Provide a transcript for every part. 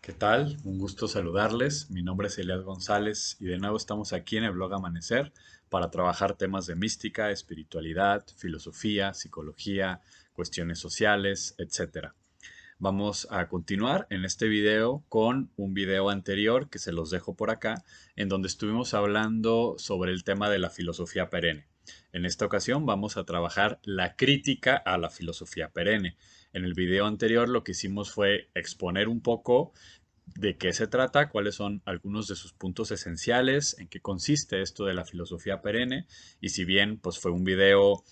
¿Qué tal? Un gusto saludarles. Mi nombre es Elias González y de nuevo estamos aquí en el blog Amanecer para trabajar temas de mística, espiritualidad, filosofía, psicología, cuestiones sociales, etcétera. Vamos a continuar en este video con un video anterior que se los dejo por acá, en donde estuvimos hablando sobre el tema de la filosofía perenne. En esta ocasión vamos a trabajar la crítica a la filosofía perenne. En el video anterior lo que hicimos fue exponer un poco de qué se trata, cuáles son algunos de sus puntos esenciales, en qué consiste esto de la filosofía perenne, y si bien pues fue un video,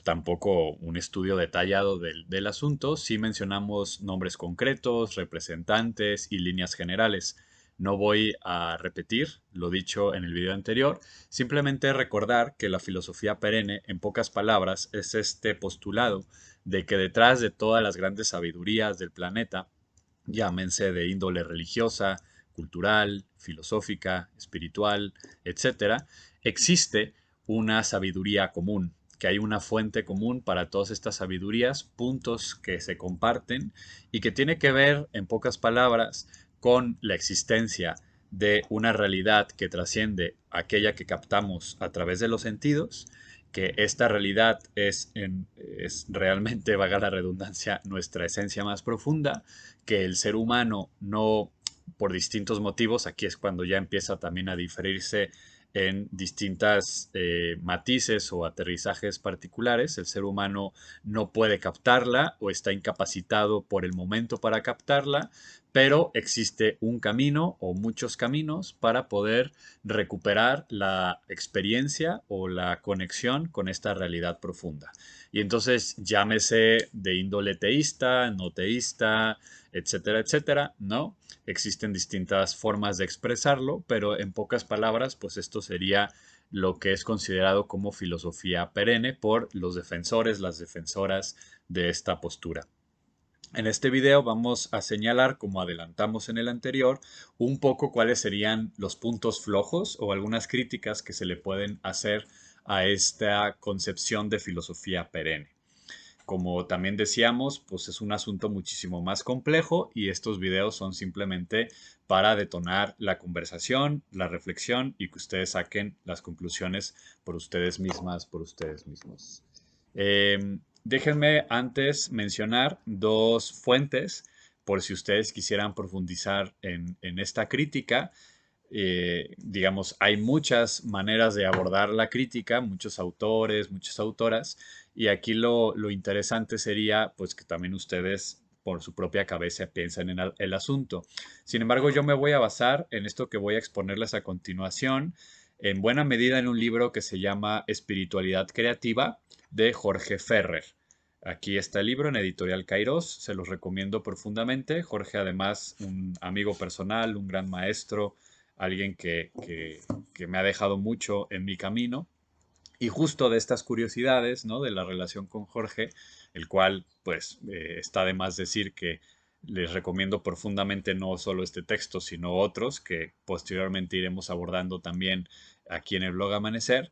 tampoco un estudio detallado del asunto, sí mencionamos nombres concretos, representantes y líneas generales. No voy a repetir lo dicho en el video anterior, simplemente recordar que la filosofía perenne, en pocas palabras, es este postulado de que detrás de todas las grandes sabidurías del planeta, llámense de índole religiosa, cultural, filosófica, espiritual, etcétera, existe una sabiduría común, que hay una fuente común para todas estas sabidurías, puntos que se comparten y que tiene que ver, en pocas palabras, con la existencia de una realidad que trasciende aquella que captamos a través de los sentidos, que esta realidad es realmente, vaga la redundancia, nuestra esencia más profunda, que el ser humano no, por distintos motivos, aquí es cuando ya empieza también a diferirse en distintas matices o aterrizajes particulares, el ser humano no puede captarla o está incapacitado por el momento para captarla, pero existe un camino o muchos caminos para poder recuperar la experiencia o la conexión con esta realidad profunda. Y entonces llámese de índole teísta, no teísta, etcétera, etcétera, ¿no? Existen distintas formas de expresarlo, pero en pocas palabras, pues esto sería lo que es considerado como filosofía perenne por los defensores, las defensoras de esta postura. En este video vamos a señalar, como adelantamos en el anterior, un poco cuáles serían los puntos flojos o algunas críticas que se le pueden hacer a esta concepción de filosofía perenne. Como también decíamos, pues es un asunto muchísimo más complejo y estos videos son simplemente para detonar la conversación, la reflexión y que ustedes saquen las conclusiones por ustedes mismas, por ustedes mismos. Déjenme antes mencionar dos fuentes por si ustedes quisieran profundizar en esta crítica. Digamos, hay muchas maneras de abordar la crítica, muchos autores, muchas autoras, y aquí lo interesante sería pues que también ustedes por su propia cabeza piensen en el asunto. Sin embargo, yo me voy a basar en esto que voy a exponerles a continuación, en buena medida en un libro que se llama Espiritualidad Creativa de Jorge Ferrer. Aquí está el libro en Editorial Kairos, se los recomiendo profundamente. Jorge, además, un amigo personal, un gran maestro, alguien que me ha dejado mucho en mi camino. Y justo de estas curiosidades, ¿no? De la relación con Jorge, el cual, pues, está de más decir que les recomiendo profundamente no solo este texto, sino otros que posteriormente iremos abordando también aquí en el blog Amanecer.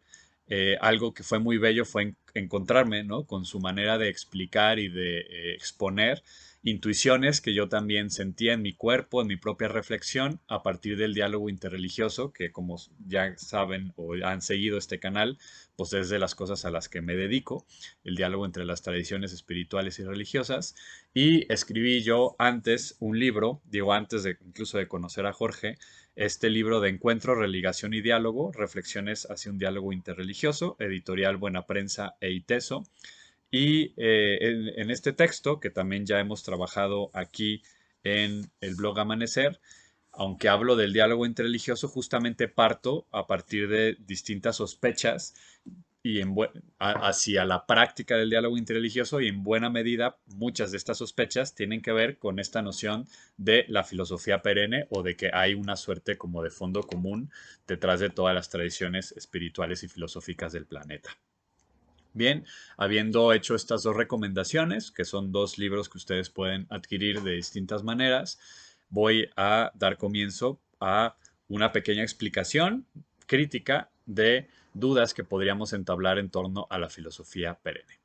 Algo que fue muy bello fue encontrarme, ¿no? Con su manera de explicar y de exponer intuiciones que yo también sentía en mi cuerpo, en mi propia reflexión, a partir del diálogo interreligioso, que como ya saben o han seguido este canal, pues es de las cosas a las que me dedico, el diálogo entre las tradiciones espirituales y religiosas. Y escribí yo antes un libro, digo antes de incluso de conocer a Jorge, este libro de Encuentro, Religación y Diálogo, Reflexiones hacia un diálogo interreligioso, editorial Buena Prensa e ITESO. Y en este texto, que también ya hemos trabajado aquí en el blog Amanecer, aunque hablo del diálogo interreligioso, justamente parto a partir de distintas sospechas y hacia la práctica del diálogo interreligioso y en buena medida muchas de estas sospechas tienen que ver con esta noción de la filosofía perenne o de que hay una suerte como de fondo común detrás de todas las tradiciones espirituales y filosóficas del planeta. Bien, habiendo hecho estas dos recomendaciones, que son dos libros que ustedes pueden adquirir de distintas maneras, voy a dar comienzo a una pequeña explicación crítica de dudas que podríamos entablar en torno a la filosofía perenne.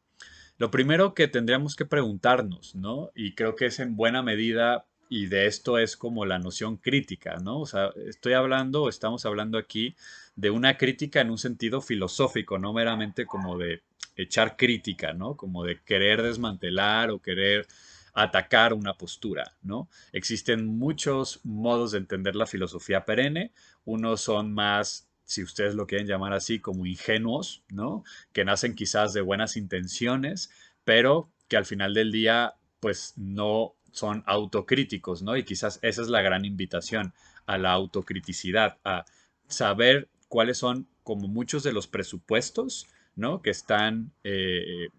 Lo primero que tendríamos que preguntarnos, ¿no? Y creo que es en buena medida y de esto es como la noción crítica, ¿no? O sea, estamos hablando aquí de una crítica en un sentido filosófico, no meramente como de echar crítica, ¿no? Como de querer desmantelar o querer atacar una postura, ¿no? Existen muchos modos de entender la filosofía perenne. Unos son más, si ustedes lo quieren llamar así, como ingenuos, ¿no? Que nacen quizás de buenas intenciones, pero que al final del día, pues no son autocríticos, ¿no? Y quizás esa es la gran invitación a la autocriticidad, a saber cuáles son como muchos de los presupuestos, ¿no? Que están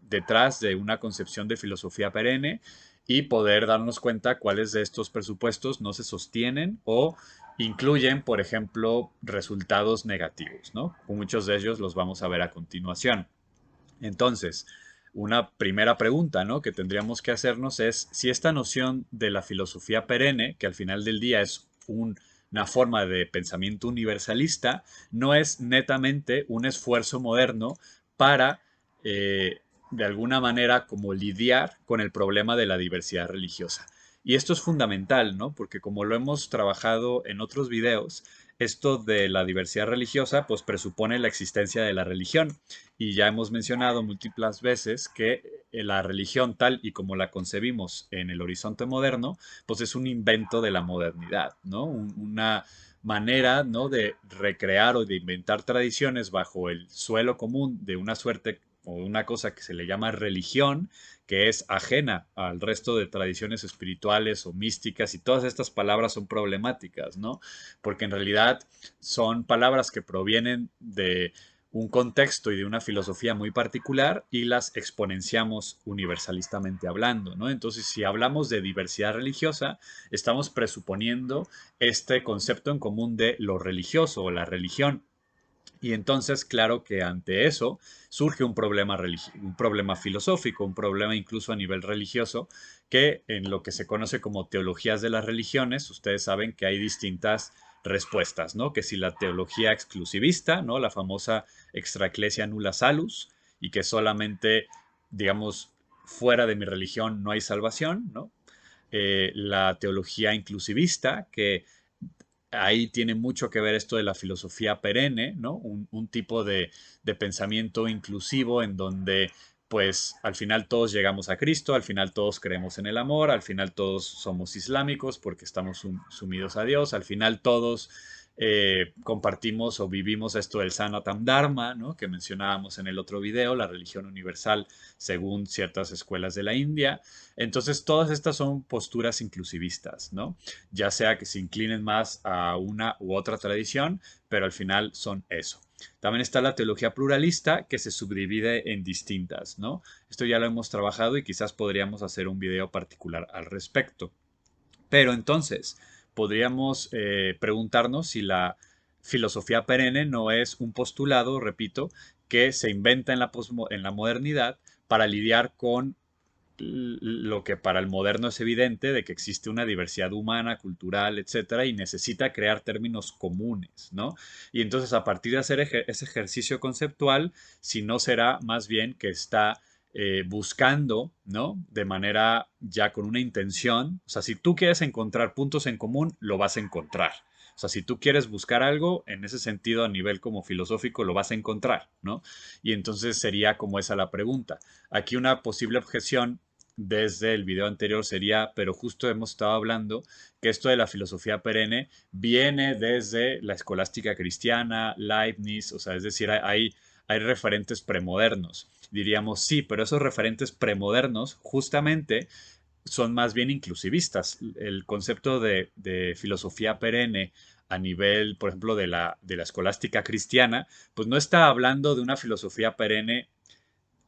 detrás de una concepción de filosofía perenne y poder darnos cuenta cuáles de estos presupuestos no se sostienen o incluyen, por ejemplo, resultados negativos, ¿no? Muchos de ellos los vamos a ver a continuación. Entonces, una primera pregunta, ¿no?, que tendríamos que hacernos es si esta noción de la filosofía perenne, que al final del día es una forma de pensamiento universalista, no es netamente un esfuerzo moderno para, de alguna manera, como lidiar con el problema de la diversidad religiosa. Y esto es fundamental, ¿no? Porque como lo hemos trabajado en otros videos, esto de la diversidad religiosa pues presupone la existencia de la religión. Y ya hemos mencionado múltiples veces que la religión tal y como la concebimos en el horizonte moderno, pues es un invento de la modernidad, ¿no? Una manera, ¿no?, de recrear o de inventar tradiciones bajo el suelo común de una suerte o una cosa que se le llama religión, que es ajena al resto de tradiciones espirituales o místicas, y todas estas palabras son problemáticas, ¿no? Porque en realidad son palabras que provienen de un contexto y de una filosofía muy particular y las exponenciamos universalistamente hablando, ¿no? Entonces, si hablamos de diversidad religiosa, estamos presuponiendo este concepto en común de lo religioso o la religión. Y entonces, claro que ante eso surge un problema filosófico, un problema incluso a nivel religioso, que en lo que se conoce como teologías de las religiones, ustedes saben que hay distintas respuestas, ¿no? Que si la teología exclusivista, ¿no?, la famosa extra ecclesia nulla salus, y que solamente, digamos, fuera de mi religión no hay salvación, ¿no? La teología inclusivista, que ahí tiene mucho que ver esto de la filosofía perenne, ¿no? Un tipo de pensamiento inclusivo en donde, pues, al final todos llegamos a Cristo, al final todos creemos en el amor, al final todos somos islámicos porque estamos sumidos a Dios, al final todos compartimos o vivimos esto del Sanatam Dharma, ¿no?, que mencionábamos en el otro video, la religión universal según ciertas escuelas de la India. Entonces, todas estas son posturas inclusivistas, ¿no? Ya sea que se inclinen más a una u otra tradición, pero al final son eso. También está la teología pluralista, que se subdivide en distintas, ¿no? Esto ya lo hemos trabajado y quizás podríamos hacer un video particular al respecto. Pero entonces, podríamos preguntarnos si la filosofía perenne no es un postulado, repito, que se inventa en la modernidad para lidiar con lo que para el moderno es evidente, de que existe una diversidad humana, cultural, etcétera, y necesita crear términos comunes, ¿no? Y entonces, a partir de hacer ese ejercicio conceptual, si no será más bien que está buscando, ¿no?, de manera ya con una intención. O sea, si tú quieres encontrar puntos en común, lo vas a encontrar. O sea, si tú quieres buscar algo, en ese sentido, a nivel como filosófico, lo vas a encontrar, ¿no? Y entonces sería como esa la pregunta. Aquí una posible objeción desde el video anterior sería, pero justo hemos estado hablando que esto de la filosofía perenne viene desde la escolástica cristiana, Leibniz, o sea, es decir, hay referentes premodernos. Diríamos, sí, pero esos referentes premodernos justamente son más bien inclusivistas. El concepto de filosofía perenne a nivel, por ejemplo, de la escolástica cristiana, pues no está hablando de una filosofía perenne,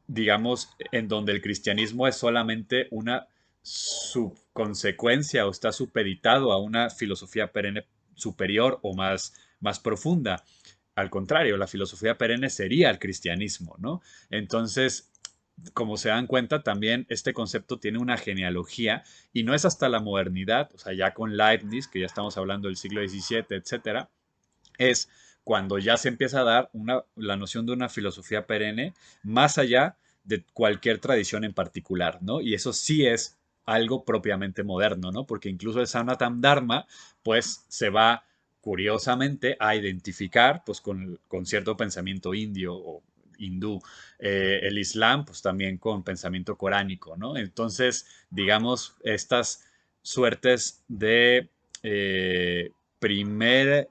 digamos, en donde el cristianismo es solamente una subconsecuencia o está supeditado a una filosofía perenne superior o más profunda. Al contrario, la filosofía perenne sería el cristianismo, ¿no? Entonces, como se dan cuenta, también este concepto tiene una genealogía y no es hasta la modernidad, o sea, ya con Leibniz, que ya estamos hablando del siglo XVII, etcétera, es cuando ya se empieza a dar la noción de una filosofía perenne más allá de cualquier tradición en particular, ¿no? Y eso sí es algo propiamente moderno, ¿no? Porque incluso el Sanatana Dharma, pues se va curiosamente a identificar pues con cierto pensamiento indio o hindú, el Islam pues también con pensamiento coránico, ¿no? Entonces, digamos, estas suertes de primer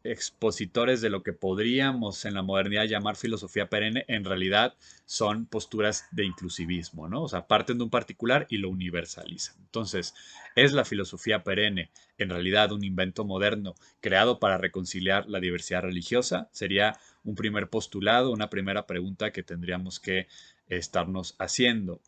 expositores de lo que podríamos en la modernidad llamar filosofía perenne, en realidad son posturas de inclusivismo, ¿no? O sea, parten de un particular y lo universalizan. Entonces, ¿es la filosofía perenne en realidad un invento moderno creado para reconciliar la diversidad religiosa? Sería un primer postulado, una primera pregunta que tendríamos que estarnos haciendo.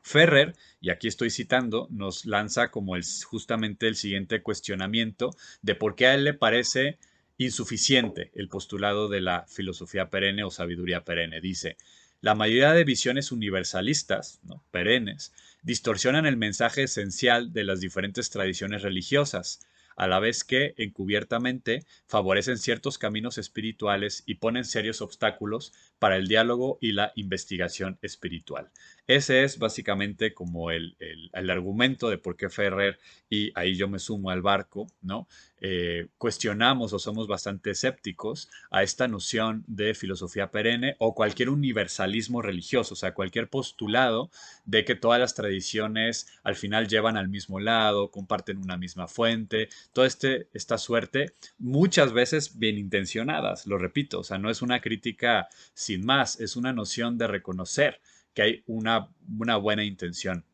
Ferrer, y aquí estoy citando, nos lanza como justamente el siguiente cuestionamiento de por qué a él le parece insuficiente el postulado de la filosofía perenne o sabiduría perenne. Dice, la mayoría de visiones universalistas, ¿no?, perennes, distorsionan el mensaje esencial de las diferentes tradiciones religiosas, a la vez que, encubiertamente, favorecen ciertos caminos espirituales y ponen serios obstáculos para el diálogo y la investigación espiritual. Ese es básicamente como el argumento de por qué Ferrer, y ahí yo me sumo al barco, ¿no? Cuestionamos o somos bastante escépticos a esta noción de filosofía perenne o cualquier universalismo religioso, o sea, cualquier postulado de que todas las tradiciones al final llevan al mismo lado, comparten una misma fuente, toda esta suerte, muchas veces bien intencionadas, lo repito, o sea, no es una crítica sin más, es una noción de reconocer que hay una buena intención.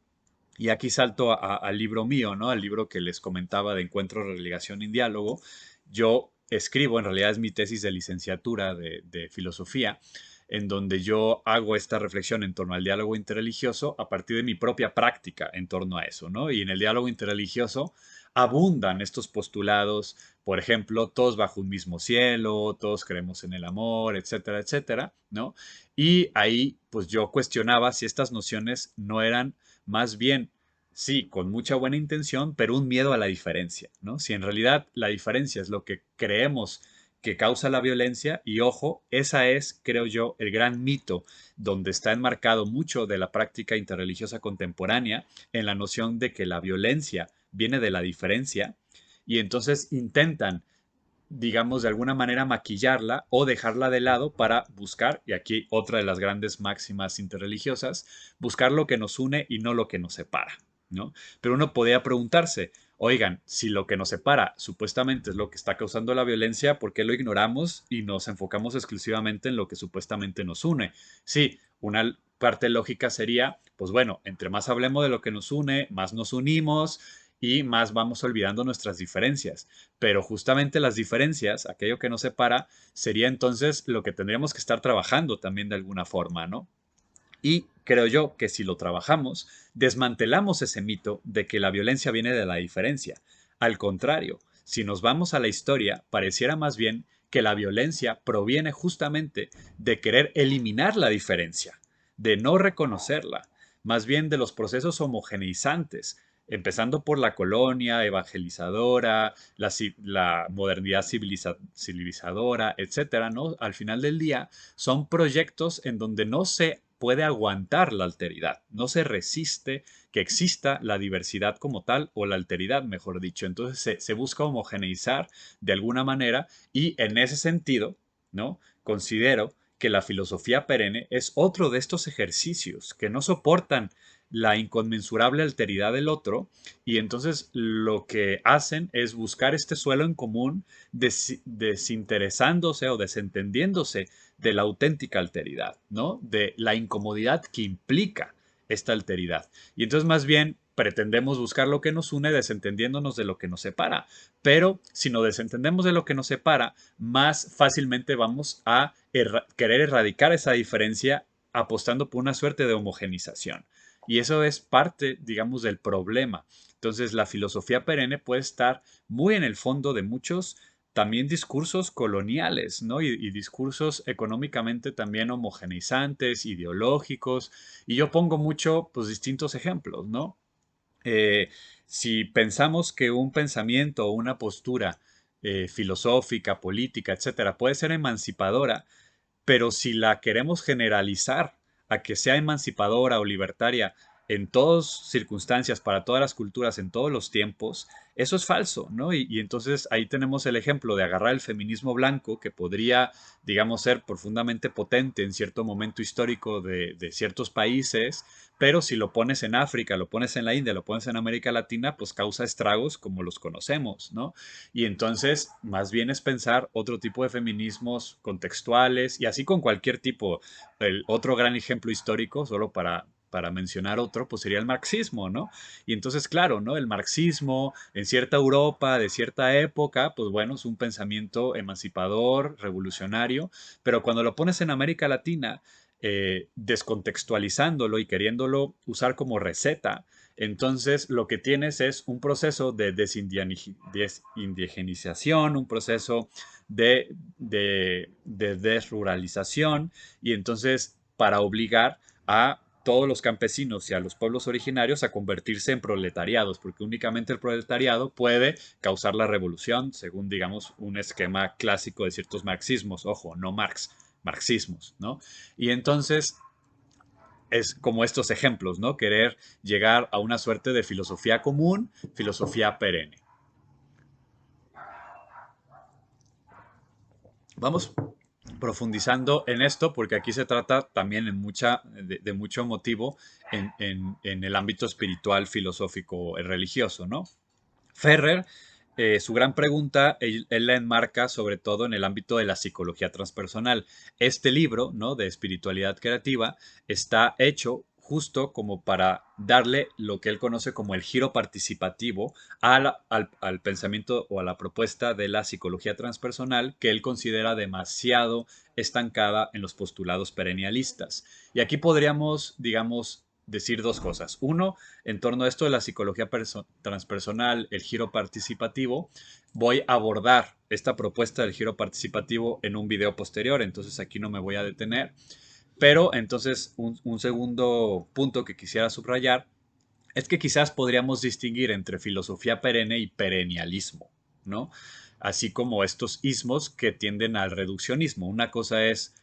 Y aquí salto al libro mío, ¿no? Al libro que les comentaba de Encuentro, Relegación y Diálogo. Yo escribo, en realidad es mi tesis de licenciatura de filosofía, en donde yo hago esta reflexión en torno al diálogo interreligioso a partir de mi propia práctica en torno a eso, ¿no? Y en el diálogo interreligioso abundan estos postulados, por ejemplo, todos bajo un mismo cielo, todos creemos en el amor, etcétera, etcétera, ¿no? Y ahí, pues yo cuestionaba si estas nociones no eran más bien, sí, con mucha buena intención, pero un miedo a la diferencia, ¿no? Si en realidad la diferencia es lo que creemos que causa la violencia, y ojo, esa es, creo yo, el gran mito donde está enmarcado mucho de la práctica interreligiosa contemporánea, en la noción de que la violencia viene de la diferencia, y entonces intentan, digamos, de alguna manera maquillarla o dejarla de lado para buscar, y aquí otra de las grandes máximas interreligiosas, buscar lo que nos une y no lo que nos separa, ¿no? Pero uno podría preguntarse, oigan, si lo que nos separa supuestamente es lo que está causando la violencia, ¿por qué lo ignoramos y nos enfocamos exclusivamente en lo que supuestamente nos une? Sí, una parte lógica sería, pues bueno, entre más hablemos de lo que nos une, más nos unimos y más vamos olvidando nuestras diferencias. Pero justamente las diferencias, aquello que nos separa, sería entonces lo que tendríamos que estar trabajando también de alguna forma, ¿no? Y creo yo que si lo trabajamos, desmantelamos ese mito de que la violencia viene de la diferencia. Al contrario, si nos vamos a la historia, pareciera más bien que la violencia proviene justamente de querer eliminar la diferencia, de no reconocerla, más bien de los procesos homogeneizantes, empezando por la colonia evangelizadora, la modernidad civilizadora, etcétera, ¿no? Al final del día, son proyectos en donde no se puede aguantar la alteridad, no se resiste que exista la diversidad como tal o la alteridad, mejor dicho. Entonces se busca homogeneizar de alguna manera y en ese sentido, ¿no? Considero que la filosofía perenne es otro de estos ejercicios que no soportan la inconmensurable alteridad del otro y entonces lo que hacen es buscar este suelo en común desinteresándose o desentendiéndose de la auténtica alteridad, ¿no? De la incomodidad que implica esta alteridad. Y entonces más bien pretendemos buscar lo que nos une desentendiéndonos de lo que nos separa. Pero si nos desentendemos de lo que nos separa, más fácilmente vamos a querer erradicar esa diferencia apostando por una suerte de homogenización. Y eso es parte, digamos, del problema. Entonces, la filosofía perenne puede estar muy en el fondo de muchos también discursos coloniales, ¿no? Y discursos económicamente también homogeneizantes, ideológicos. Y yo pongo mucho, pues, distintos ejemplos, ¿no? Eh, si pensamos que un pensamiento o una postura filosófica, política, etcétera, puede ser emancipadora, pero si la queremos generalizar a que sea emancipadora o libertaria en todas circunstancias, para todas las culturas, en todos los tiempos, eso es falso, ¿no? Y entonces ahí tenemos el ejemplo de agarrar el feminismo blanco, que podría, digamos, ser profundamente potente en cierto momento histórico de ciertos países, pero si lo pones en África, lo pones en la India, lo pones en América Latina, pues causa estragos como los conocemos, ¿no? Y entonces, más bien es pensar otro tipo de feminismos contextuales y así con cualquier tipo. El otro gran ejemplo histórico, solo para mencionar otro, pues sería el marxismo, ¿no? Y entonces, claro, ¿no? El marxismo en cierta Europa de cierta época, pues bueno, es un pensamiento emancipador, revolucionario, pero cuando lo pones en América Latina, descontextualizándolo y queriéndolo usar como receta, entonces lo que tienes es un proceso de desindigenización, un proceso de desruralización, y entonces para obligar a todos los campesinos y a los pueblos originarios a convertirse en proletariados, porque únicamente el proletariado puede causar la revolución, según, digamos, un esquema clásico de ciertos marxismos. Ojo, no Marx, marxismos, ¿no? Y entonces es como estos ejemplos, ¿no? Querer llegar a una suerte de filosofía común, filosofía perenne. Vamos profundizando en esto porque aquí se trata también de mucho motivo en el ámbito espiritual, filosófico y religioso, ¿no? Ferrer, su gran pregunta, él la enmarca sobre todo en el ámbito de la psicología transpersonal. Este libro, ¿no?, de espiritualidad creativa está hecho justo como para darle lo que él conoce como el giro participativo al pensamiento o a la propuesta de la psicología transpersonal, que él considera demasiado estancada en los postulados perennialistas. Y aquí podríamos, digamos, decir dos cosas. Uno, en torno a esto de la psicología transpersonal, el giro participativo, voy a abordar esta propuesta del giro participativo en un video posterior, entonces aquí no me voy a detener. Pero entonces un segundo punto que quisiera subrayar es que quizás podríamos distinguir entre filosofía perenne y perennialismo, ¿no? Así como estos ismos que tienden al reduccionismo. Una cosa es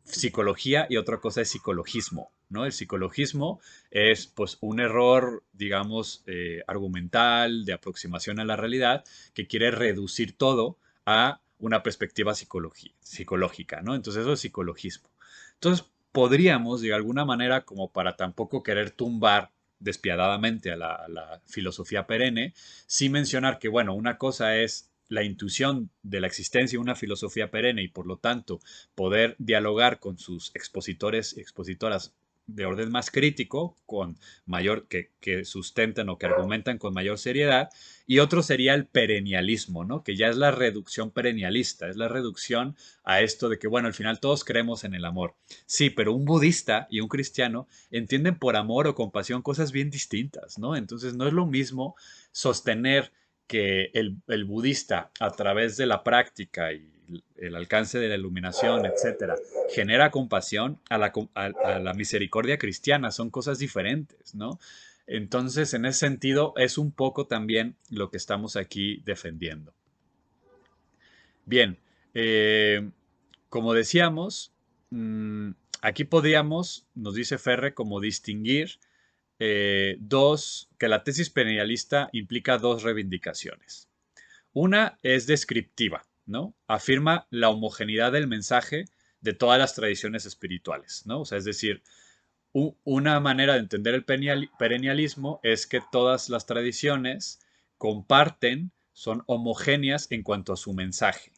psicología y otra cosa es psicologismo, ¿no? El psicologismo es pues un error, digamos, argumental, de aproximación a la realidad, que quiere reducir todo a una perspectiva psicológica, ¿no? Entonces eso es psicologismo. Entonces podríamos, de alguna manera, como para tampoco querer tumbar despiadadamente a la filosofía perenne, sí mencionar que, bueno, una cosa es la intuición de la existencia de una filosofía perenne y por lo tanto poder dialogar con sus expositores y expositoras de orden más crítico, con mayor, que sustenten o que argumentan con mayor seriedad, y otro sería el perennialismo, ¿no? Que ya es la reducción perennialista, es la reducción a esto de que, bueno, al final todos creemos en el amor. Sí, pero un budista y un cristiano entienden por amor o compasión cosas bien distintas, ¿no? Entonces no es lo mismo sostener que el budista, a través de la práctica y el alcance de la iluminación, etcétera, genera compasión a la misericordia cristiana. Son cosas diferentes, ¿no? Entonces, en ese sentido, es un poco también lo que estamos aquí defendiendo. Bien, eh, como decíamos, aquí podríamos, nos dice Ferre, como distinguir que la tesis perennialista implica dos reivindicaciones. Una es descriptiva, ¿no? Afirma la homogeneidad del mensaje de todas las tradiciones espirituales, ¿no? O sea, es decir, una manera de entender el perennialismo es que todas las tradiciones comparten, son homogéneas en cuanto a su mensaje.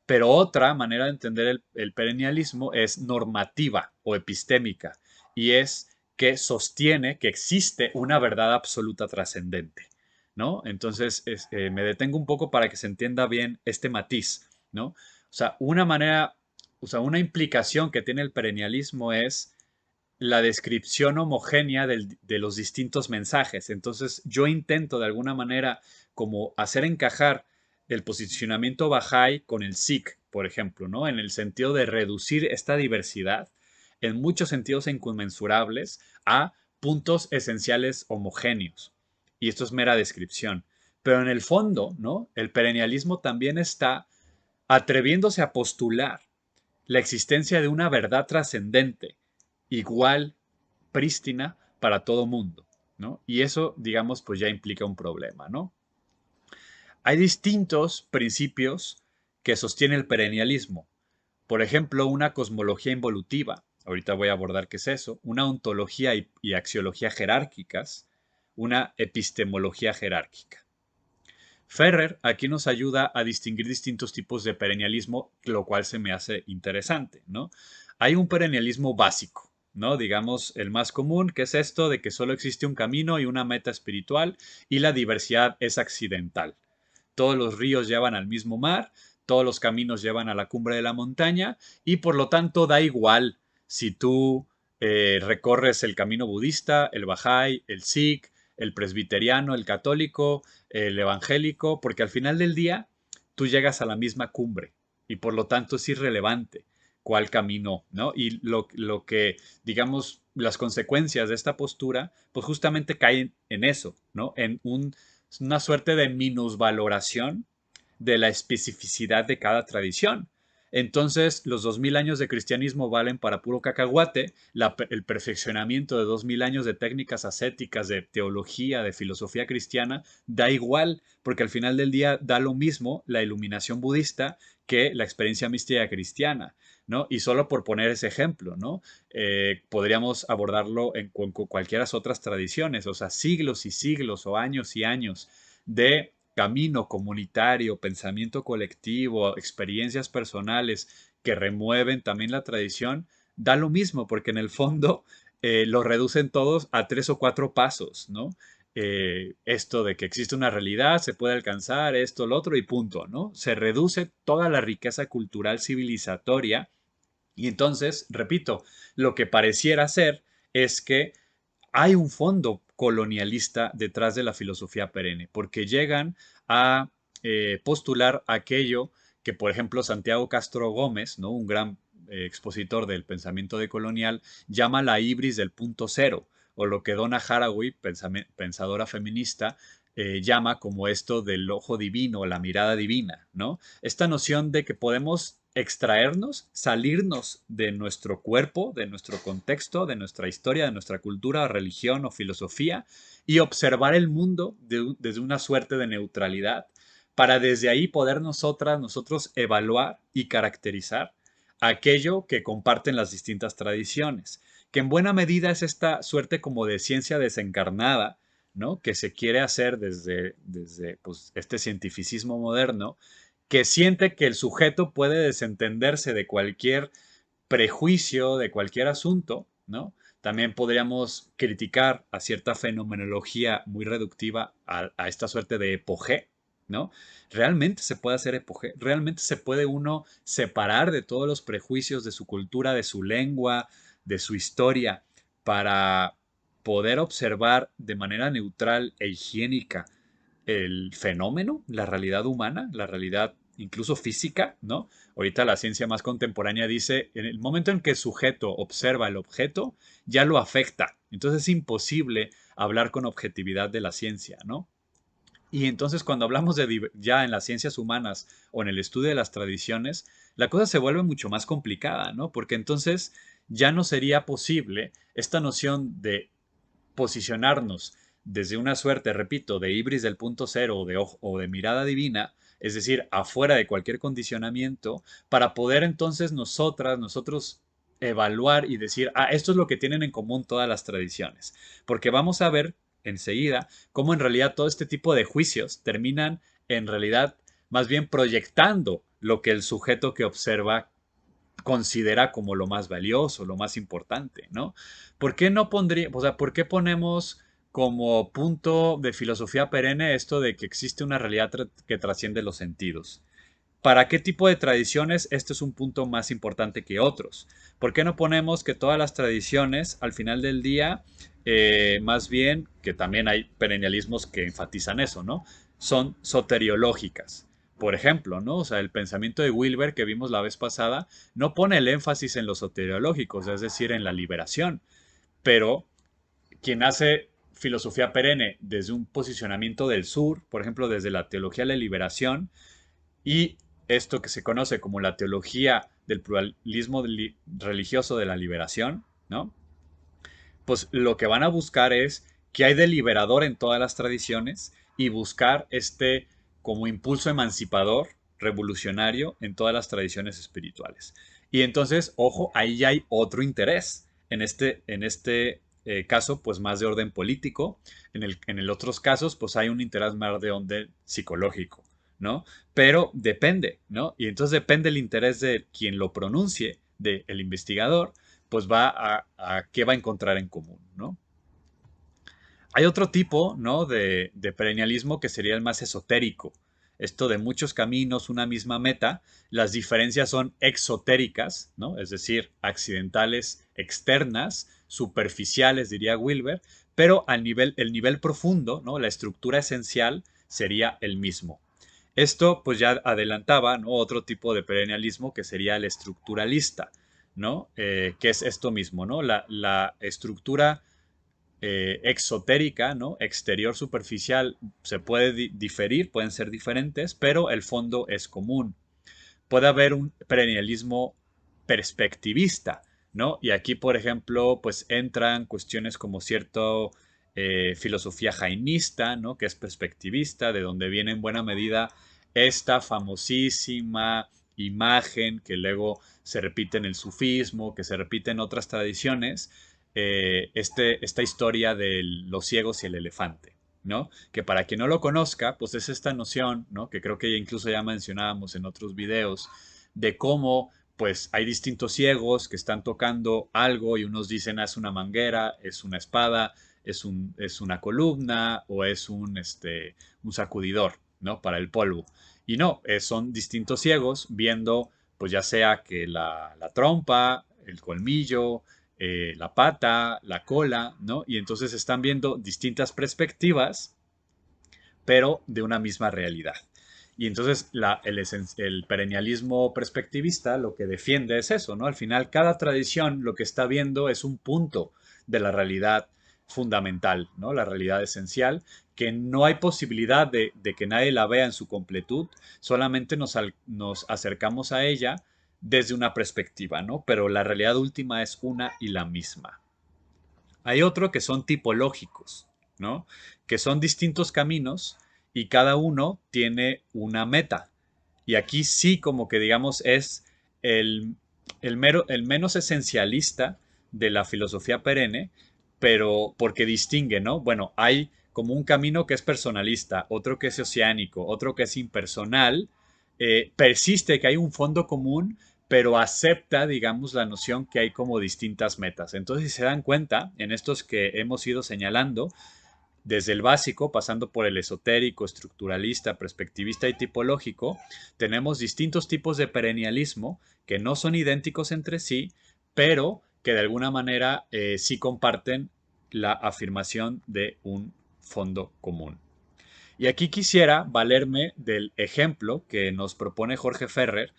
Pero otra manera de entender el perennialismo es normativa o epistémica, y es que sostiene que existe una verdad absoluta trascendente, ¿no? Entonces, me detengo un poco para que se entienda bien este matiz, ¿no? O sea, una implicación que tiene el perennialismo es la descripción homogénea de los distintos mensajes. Entonces, yo intento de alguna manera como hacer encajar el posicionamiento Bahá'í con el Sikh, por ejemplo, ¿no? En el sentido de reducir esta diversidad en muchos sentidos inconmensurables a puntos esenciales homogéneos. Y esto es mera descripción. Pero en el fondo, ¿no? El perennialismo también está atreviéndose a postular la existencia de una verdad trascendente, igual, prístina, para todo mundo, ¿no? Y eso, digamos, pues ya implica un problema, ¿no? Hay distintos principios que sostiene el perennialismo. Por ejemplo, una cosmología involutiva, ahorita voy a abordar qué es eso, una ontología y axiología jerárquicas, una epistemología jerárquica. Ferrer aquí nos ayuda a distinguir distintos tipos de perennialismo, lo cual se me hace interesante, ¿no? Hay un perennialismo básico, ¿no? Digamos, el más común, que es esto de que solo existe un camino y una meta espiritual y la diversidad es accidental. Todos los ríos llevan al mismo mar, todos los caminos llevan a la cumbre de la montaña y por lo tanto da igual si tú recorres el camino budista, el Bahá'í, el Sikh, el presbiteriano, el católico, el evangélico, porque al final del día tú llegas a la misma cumbre y por lo tanto es irrelevante cuál camino, ¿no? Y lo que, digamos, las consecuencias de esta postura, pues justamente caen en eso, ¿no? En una suerte de minusvaloración de la especificidad de cada tradición. Entonces, los 2000 años de cristianismo valen para puro cacahuate, el perfeccionamiento de 2000 años de técnicas ascéticas, de teología, de filosofía cristiana, da igual, porque al final del día da lo mismo la iluminación budista que la experiencia mística cristiana, ¿no? Y solo por poner ese ejemplo, ¿no? Podríamos abordarlo con cualquiera otras tradiciones, o sea, siglos y siglos o años y años de camino comunitario, pensamiento colectivo, experiencias personales que remueven también la tradición, da lo mismo, porque en el fondo lo reducen todos a 3 o 4 pasos, ¿no? Esto de que existe una realidad, se puede alcanzar esto, lo otro y punto, ¿no? Se reduce toda la riqueza cultural civilizatoria y entonces, repito, lo que pareciera ser es que hay un fondo colonialista detrás de la filosofía perenne, porque llegan a postular aquello que, por ejemplo, Santiago Castro Gómez, ¿no? Un gran expositor del pensamiento decolonial, llama la ibris del punto cero, o lo que Donna Haraway, pensadora feminista, llama como esto del ojo divino, la mirada divina, ¿no? Esta noción de que podemos extraernos, salirnos de nuestro cuerpo, de nuestro contexto, de nuestra historia, de nuestra cultura, religión o filosofía y observar el mundo desde una suerte de neutralidad para desde ahí poder nosotros evaluar y caracterizar aquello que comparten las distintas tradiciones, que en buena medida es esta suerte como de ciencia desencarnada, ¿no? Que se quiere hacer desde pues, este cientificismo moderno, que siente que el sujeto puede desentenderse de cualquier prejuicio, de cualquier asunto, ¿no? También podríamos criticar a cierta fenomenología muy reductiva a esta suerte de epogé, ¿no? Realmente se puede hacer epogé, realmente se puede uno separar de todos los prejuicios de su cultura, de su lengua, de su historia, para poder observar de manera neutral e higiénica el fenómeno, la realidad humana, la realidad incluso física, ¿no? Ahorita la ciencia más contemporánea dice, en el momento en que el sujeto observa el objeto, ya lo afecta. Entonces es imposible hablar con objetividad de la ciencia, ¿no? Y entonces cuando hablamos de ya en las ciencias humanas o en el estudio de las tradiciones, la cosa se vuelve mucho más complicada, ¿no? Porque entonces ya no sería posible esta noción de posicionarnos desde una suerte, repito, de ibris del punto cero o de mirada divina, es decir, afuera de cualquier condicionamiento, para poder entonces nosotros evaluar y decir, ah, esto es lo que tienen en común todas las tradiciones. Porque vamos a ver enseguida cómo en realidad todo este tipo de juicios terminan en realidad más bien proyectando lo que el sujeto que observa considera como lo más valioso, lo más importante, ¿no? ¿Por qué no pondría, o sea, por qué ponemos como punto de filosofía perenne esto de que existe una realidad que trasciende los sentidos? ¿Para qué tipo de tradiciones este es un punto más importante que otros? ¿Por qué no ponemos que todas las tradiciones, al final del día, más bien, que también hay perennialismos que enfatizan eso, ¿no? Son soteriológicas. Por ejemplo, ¿no? O sea, el pensamiento de Wilber que vimos la vez pasada no pone el énfasis en los soteriológicos, es decir, en la liberación, pero quien hace filosofía perenne desde un posicionamiento del sur, por ejemplo, desde la teología de la liberación, y esto que se conoce como la teología del pluralismo religioso de la liberación, ¿no? pues lo que van a buscar es qué hay de liberador en todas las tradiciones y buscar este como impulso emancipador, revolucionario en todas las tradiciones espirituales. Y entonces, ojo, ahí ya hay otro interés. En este caso, pues más de orden político. En el otros casos, pues hay un interés más de orden psicológico, ¿no? Pero depende, ¿no? Y entonces depende el interés de quien lo pronuncie, del investigador, pues va a qué va a encontrar en común, ¿no? Hay otro tipo, ¿no? de perennialismo que sería el más esotérico. Esto de muchos caminos, una misma meta. Las diferencias son exotéricas, ¿no? Es decir, accidentales externas, superficiales, diría Wilber, pero el nivel profundo, ¿no? La estructura esencial sería el mismo. Esto pues ya adelantaba, ¿no? Otro tipo de perennialismo que sería el estructuralista, ¿no? Que es esto mismo, ¿no? La estructura exotérica, ¿no? Exterior superficial se puede diferir, pueden ser diferentes, pero el fondo es común. Puede haber un perennialismo perspectivista, ¿no? Y aquí, por ejemplo, pues entran cuestiones como cierto filosofía jainista, ¿no? Que es perspectivista, de donde viene en buena medida esta famosísima imagen que luego se repite en el sufismo, que se repite en otras tradiciones, esta historia de los ciegos y el elefante, ¿no? Que para quien no lo conozca, pues es esta noción, ¿no? Que creo que incluso ya mencionábamos en otros videos, de cómo pues hay distintos ciegos que están tocando algo y unos dicen es una manguera, es una espada, es una columna o es un sacudidor, ¿no? Para el polvo. Y no, son distintos ciegos viendo pues ya sea que la trompa, el colmillo, la pata, la cola, ¿no? Y entonces están viendo distintas perspectivas, pero de una misma realidad. Y entonces el perennialismo perspectivista lo que defiende es eso, ¿no? Al final, cada tradición lo que está viendo es un punto de la realidad fundamental, ¿no? La realidad esencial, que no hay posibilidad de que nadie la vea en su completud, solamente nos acercamos a ella desde una perspectiva, ¿no? Pero la realidad última es una y la misma. Hay otro que son tipológicos, ¿no? Que son distintos caminos y cada uno tiene una meta. Y aquí sí, como que digamos, es el, el menos esencialista de la filosofía perenne, pero porque distingue, ¿no? Bueno, hay como un camino que es personalista, otro que es oceánico, otro que es impersonal. Persiste que hay un fondo común, pero acepta, digamos, la noción que hay como distintas metas. Entonces, si se dan cuenta, en estos que hemos ido señalando, desde el básico, pasando por el esotérico, estructuralista, perspectivista y tipológico, tenemos distintos tipos de perennialismo que no son idénticos entre sí, pero que de alguna manera sí comparten la afirmación de un fondo común. Y aquí quisiera valerme del ejemplo que nos propone Jorge Ferrer,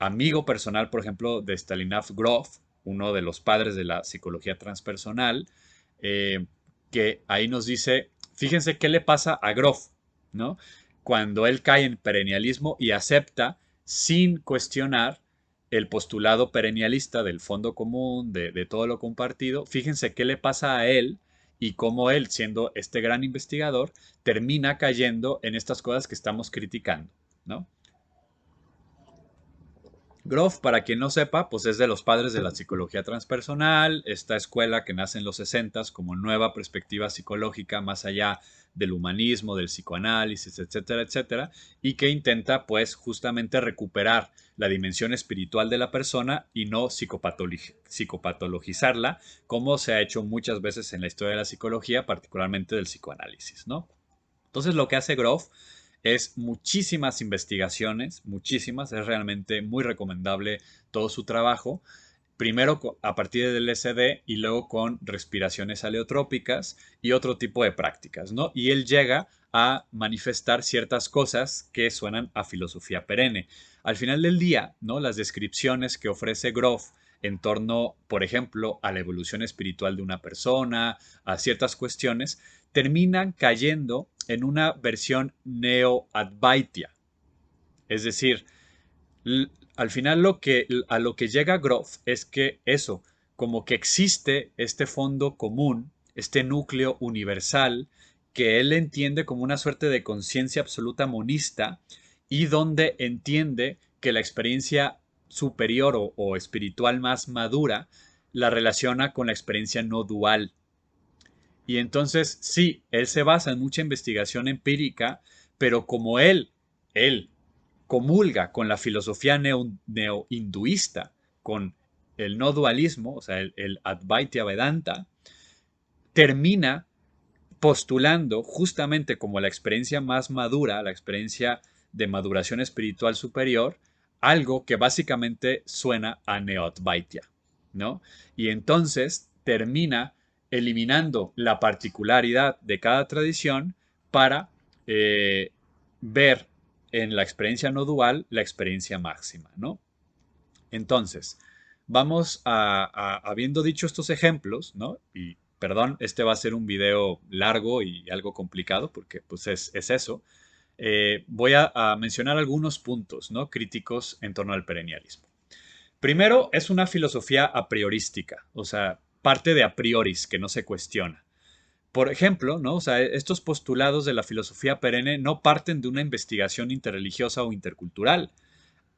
amigo personal, por ejemplo, de Stanislav Grof, uno de los padres de la psicología transpersonal, eh, que ahí nos dice, fíjense qué le pasa a Grof, ¿no? Cuando él cae en perennialismo y acepta sin cuestionar el postulado perennialista del fondo común, de todo lo compartido, fíjense qué le pasa a él y cómo él, siendo este gran investigador, termina cayendo en estas cosas que estamos criticando, ¿no? Grof, para quien no sepa, pues es de los padres de la psicología transpersonal, esta escuela que nace en los 60 como nueva perspectiva psicológica más allá del humanismo, del psicoanálisis, etcétera, etcétera, y que intenta pues justamente recuperar la dimensión espiritual de la persona y no psicopatologizarla, como se ha hecho muchas veces en la historia de la psicología, particularmente del psicoanálisis, ¿no? Entonces lo que hace Grof es muchísimas investigaciones, muchísimas, es realmente muy recomendable todo su trabajo. Primero a partir del LSD y luego con respiraciones aleotrópicas y otro tipo de prácticas, ¿no? Y él llega a manifestar ciertas cosas que suenan a filosofía perenne. Al final del día, ¿no? Las descripciones que ofrece Grof en torno, por ejemplo, a la evolución espiritual de una persona, a ciertas cuestiones, terminan cayendo en una versión neo-advaitia. Es decir, al final a lo que llega Grof es que eso, como que existe este fondo común, este núcleo universal, que él entiende como una suerte de conciencia absoluta monista y donde entiende que la experiencia superior o espiritual más madura la relaciona con la experiencia no dual. Y entonces, sí, él se basa en mucha investigación empírica, pero como él comulga con la filosofía neo-hinduista, con el no dualismo, o sea, el Advaita Vedanta, termina postulando justamente como la experiencia más madura, la experiencia de maduración espiritual superior, algo que básicamente suena a Neo-Advaita, ¿no? Y entonces termina eliminando la particularidad de cada tradición para ver en la experiencia no dual la experiencia máxima, ¿no? Entonces, vamos habiendo dicho estos ejemplos, ¿no? Y perdón, este va a ser un video largo y algo complicado porque pues es eso. Voy a mencionar algunos puntos, ¿no? Críticos en torno al perennialismo. Primero, es una filosofía a priorística, o sea, parte de a prioris, que no se cuestiona. Por ejemplo, ¿no? O sea, estos postulados de la filosofía perenne no parten de una investigación interreligiosa o intercultural,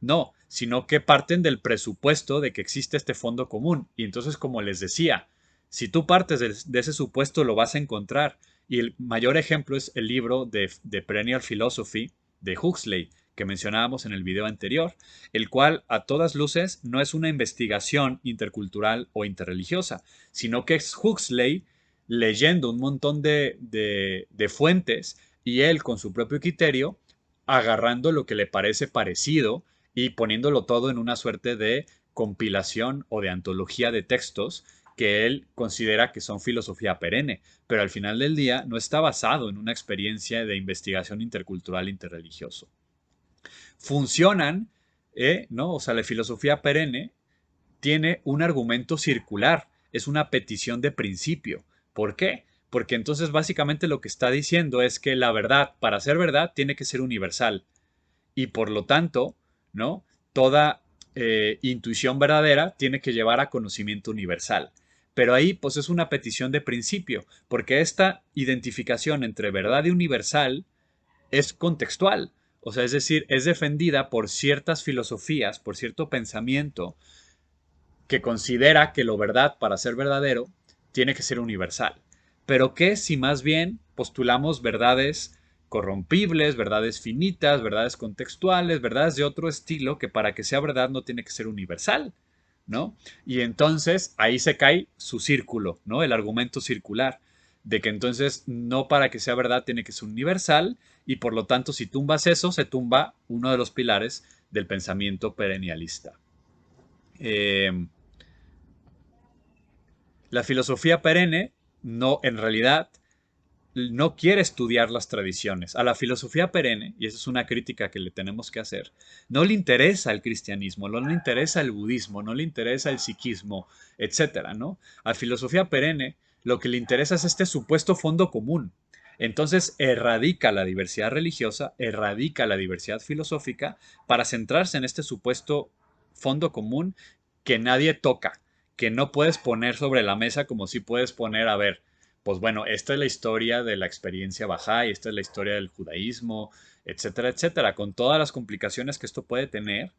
no, sino que parten del presupuesto de que existe este fondo común. Y entonces, como les decía, si tú partes de ese supuesto, lo vas a encontrar. Y el mayor ejemplo es el libro de Perennial Philosophy de Huxley, que mencionábamos en el video anterior, el cual a todas luces no es una investigación intercultural o interreligiosa, sino que es Huxley leyendo un montón de fuentes y él con su propio criterio agarrando lo que le parece parecido y poniéndolo todo en una suerte de compilación o de antología de textos que él considera que son filosofía perenne, pero al final del día no está basado en una experiencia de investigación intercultural interreligioso. Funcionan, ¿no? O sea, la filosofía perenne tiene un argumento circular, es una petición de principio. ¿Por qué? Porque entonces básicamente lo que está diciendo es que la verdad, para ser verdad, tiene que ser universal y por lo tanto, ¿no? Toda intuición verdadera tiene que llevar a conocimiento universal. Pero ahí, pues es una petición de principio, porque esta identificación entre verdad y universal es contextual. O sea, es decir, es defendida por ciertas filosofías, por cierto pensamiento que considera que lo verdad, para ser verdadero, tiene que ser universal. Pero ¿qué si más bien postulamos verdades corrompibles, verdades finitas, verdades contextuales, verdades de otro estilo que para que sea verdad no tiene que ser universal, ¿no? Y entonces ahí se cae su círculo, ¿no? El argumento circular de que entonces no para que sea verdad tiene que ser universal y por lo tanto si tumbas eso se tumba uno de los pilares del pensamiento perennialista. La filosofía perenne no, en realidad, no quiere estudiar las tradiciones. A la filosofía perenne, y esa es una crítica que le tenemos que hacer, no le interesa el cristianismo, no le interesa el budismo, no le interesa el sikhismo, etcétera, ¿no? A la filosofía perenne lo que le interesa es este supuesto fondo común. Entonces erradica la diversidad religiosa, erradica la diversidad filosófica para centrarse en este supuesto fondo común que nadie toca, que no puedes poner sobre la mesa como si puedes poner, a ver, pues bueno, esta es la historia de la experiencia Bahá'í, esta es la historia del judaísmo, etcétera, etcétera, con todas las complicaciones que esto puede tener.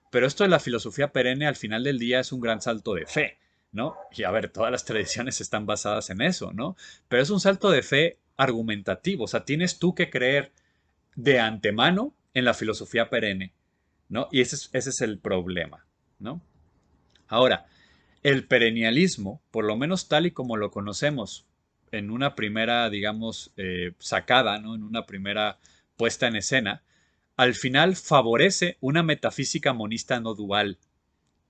Pero esto de la filosofía perenne al final del día es un gran salto de fe, ¿no? Y a ver, todas las tradiciones están basadas en eso, ¿no? Pero es un salto de fe argumentativo, o sea, tienes tú que creer de antemano en la filosofía perenne, ¿no? Y ese es el problema, ¿no? Ahora, el perennialismo, por lo menos tal y como lo conocemos en una primera, digamos, sacada, ¿no? En una primera puesta en escena, al final favorece una metafísica monista no dual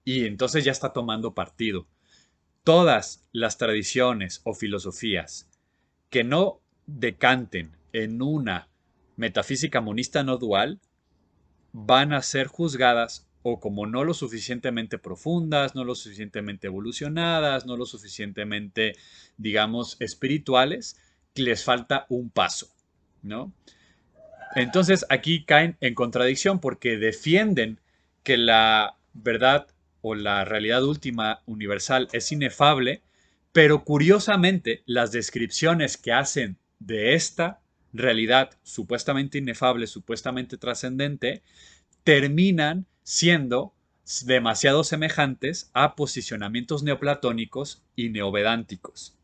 y entonces ya está tomando partido. Todas las tradiciones o filosofías que no decanten en una metafísica monista no dual van a ser juzgadas o como no lo suficientemente profundas, no lo suficientemente evolucionadas, no lo suficientemente, digamos, espirituales, que les falta un paso, ¿no? Entonces aquí caen en contradicción porque defienden que la verdad o la realidad última universal es inefable, pero curiosamente las descripciones que hacen de esta realidad supuestamente inefable, supuestamente trascendente, terminan siendo demasiado semejantes a posicionamientos neoplatónicos y neovedánticos.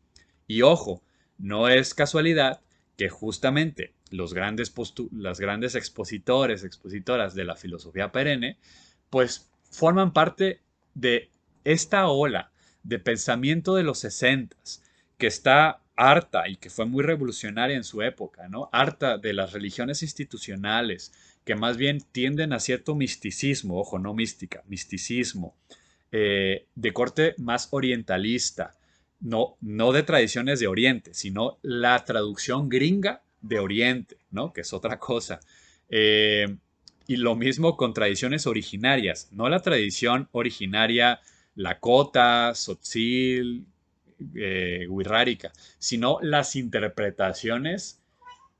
Y ojo, no es casualidad que justamente las grandes expositoras de la filosofía perenne, pues forman parte de esta ola de pensamiento de los 60 que está harta y que fue muy revolucionaria en su época, ¿no? Harta de las religiones institucionales, que más bien tienden a cierto misticismo, ojo, no mística, misticismo, de corte más orientalista, no de tradiciones de Oriente, sino la traducción gringa de Oriente, ¿no? Que es otra cosa. Eh, y lo mismo con tradiciones originarias, no la tradición originaria Lakota, Tzotzil, Wixárika, sino las interpretaciones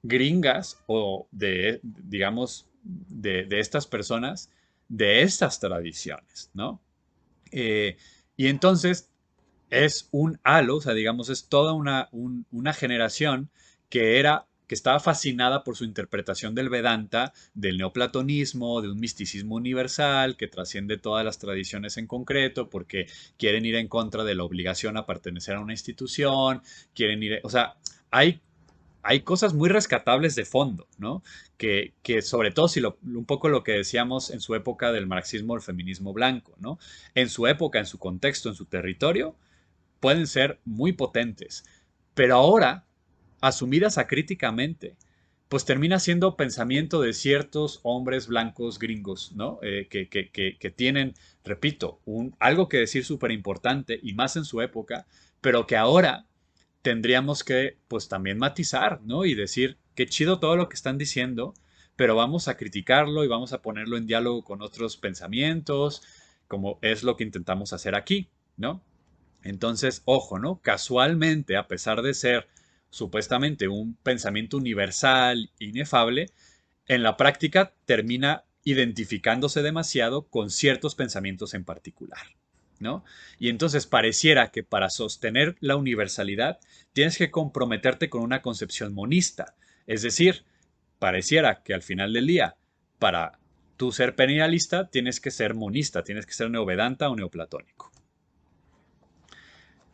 gringas o de, digamos, de estas personas, de estas tradiciones, ¿no? Eh, y entonces es un halo, o sea, digamos, es toda una generación que estaba fascinada por su interpretación del Vedanta, del neoplatonismo, de un misticismo universal que trasciende todas las tradiciones en concreto, porque quieren ir en contra de la obligación a pertenecer a una institución, quieren ir, o sea, hay cosas muy rescatables de fondo, ¿no? Que sobre todo si un poco lo que decíamos en su época del marxismo o el feminismo blanco, ¿no? En su época, en su contexto, en su territorio, pueden ser muy potentes. Pero ahora, asumidas acríticamente, pues termina siendo pensamiento de ciertos hombres blancos gringos, ¿no? Que tienen, repito, algo que decir súper importante y más en su época, pero que ahora tendríamos que, pues también matizar, ¿no? Y decir, qué chido todo lo que están diciendo, pero vamos a criticarlo y vamos a ponerlo en diálogo con otros pensamientos, como es lo que intentamos hacer aquí, ¿no? Entonces, ojo, ¿no? Casualmente, a pesar de ser supuestamente un pensamiento universal, inefable, en la práctica termina identificándose demasiado con ciertos pensamientos en particular, ¿no? Y entonces pareciera que para sostener la universalidad tienes que comprometerte con una concepción monista, es decir, pareciera que al final del día, para tú ser perennialista, tienes que ser monista, tienes que ser neovedanta o neoplatónico.